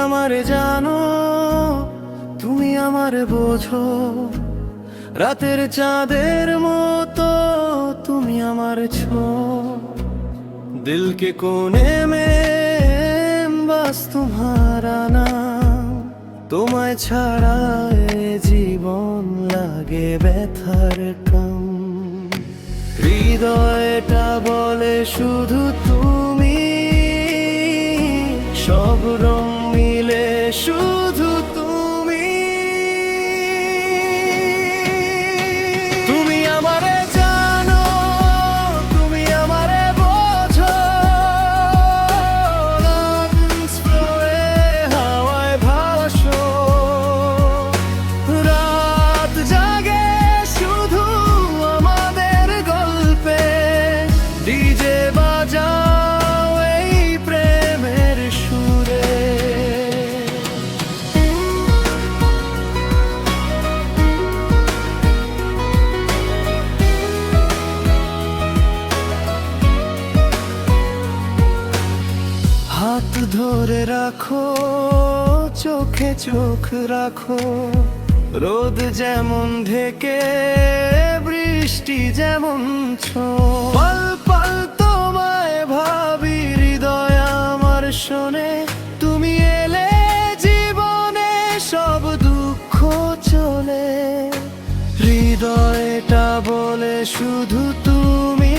আমারে জানো, তুমি আমারে বোঝো, রাতের চাঁদের মতো তুমি আমার ছো। दिल के कोने में बस तुम्हारा नाम, তোমায় ছাড়া এ জীবন লাগে ব্যথার কাম। হৃদয়টা বলে শুধু তুমি, সব রং মিলে শুধু তুমি। তুমি আমারে জানো, তুমি আমারে বোঝো, lungs ফ্লোরে হাওয়ায় ভাসো। রাত জাগে শুধু আমাদের গল্পে, ডিজে বাজাও এই প্রেমের সুরে। হাত ধরে রাখো, চোখে চোখ রাখো, রোদ যেমন ঢেকে বৃষ্টি যেমন ছো। পল পল তোমায় ভাবি, হৃদয় আমার শোনে, তুমি এলে জীবনে সব দুঃখ চলে। হৃদয়টা বলে শুধু তুমি,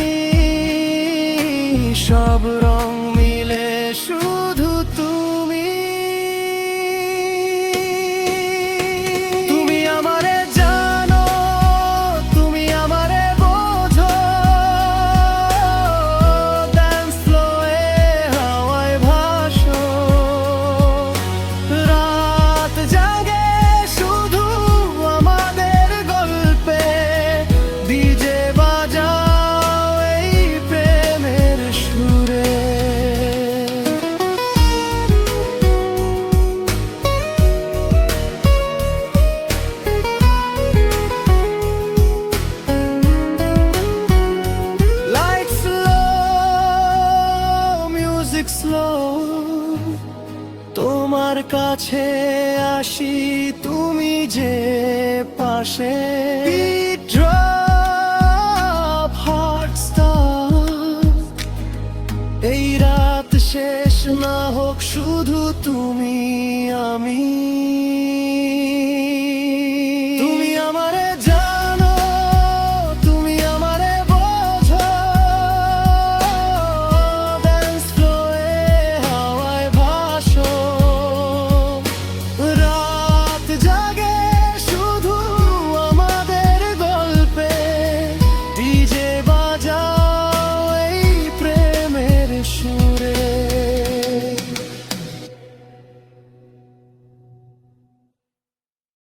সব রং মিলে শুধু তুমি। তুমি আমারে জানো, তুমি আমারে বোঝো, ড্যান্স ফ্লোরে হাওয়ায় ভাসো। রাত জাগে শুধু আমাদের গল্পে, ডিজে বাজাও এই প্রেমের সুরে। Light slow, music slow, তোমার কাছে আসি তুমি যে পাশে। Beat drop, heart stop, এই রাত শেষ না হোক শুধু তুমি আমি।